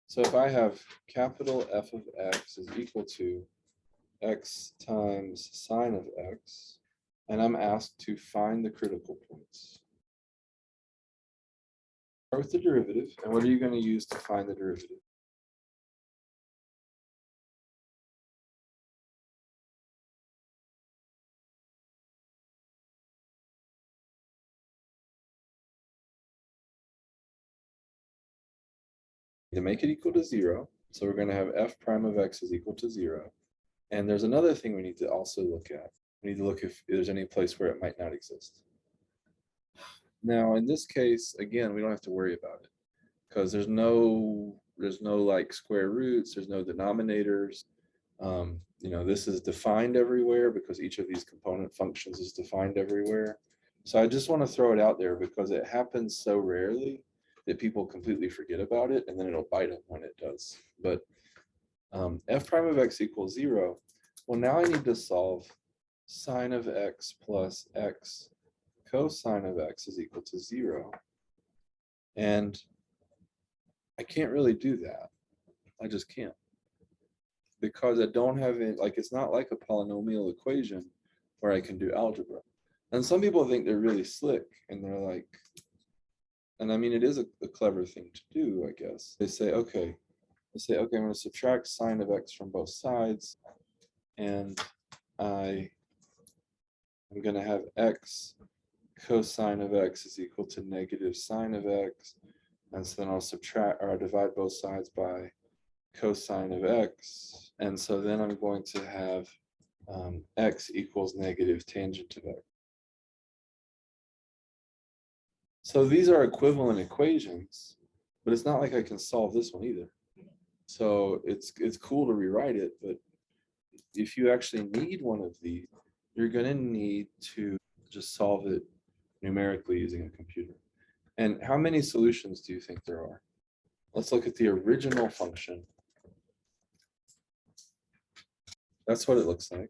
So if I have capital F of x is equal to x times sine of x, and I'm asked to find the critical points. Start with the derivative, and what are you going to use to find the derivative? To make it equal to 0, so we're going to have f prime of x is equal to 0. And there's another thing we need to also look at. We need to look if there's any place where it might not exist. Now, in this case, again, we don't have to worry about it because there's no like square roots, there's no denominators. This is defined everywhere because each of these component functions is defined everywhere. So I just want to throw it out there because it happens so rarely that people completely forget about it, and then it'll bite them when it does. But f prime of x equals 0. Well, now I need to solve sine of x plus x cosine of x is equal to 0. And I can't really do that. I just can't. Because I don't have it, like, it's not like a polynomial equation where I can do algebra. And some people think they're really slick, and they're like, and I mean, it is a clever thing to do, I guess. They say, okay, I'm going to subtract sine of x from both sides, and I'm going to have x cosine of x is equal to negative sine of x, and so then I'll subtract, or I'll divide both sides by cosine of x, and so then I'm going to have x equals negative tangent of x. So these are equivalent equations, but it's not like I can solve this one either. So it's cool to rewrite it, but if you actually need one of these, you're going to need to just solve it numerically using a computer. And how many solutions do you think there are? Let's look at the original function. That's what it looks like.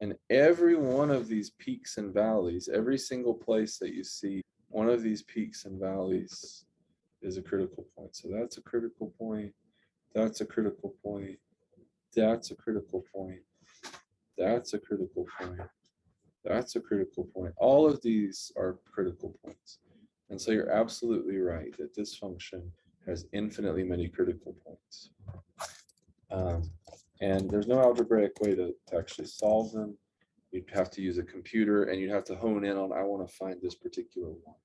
And every one of these peaks and valleys, every single place that you see one of these peaks and valleys is a critical point. So that's a critical point. That's a critical point. That's a critical point. That's a critical point. That's a critical point. All of these are critical points. And so you're absolutely right that this function has infinitely many critical points. And there's no algebraic way to actually solve them. You'd have to use a computer, and you'd have to hone in on, I want to find this particular one.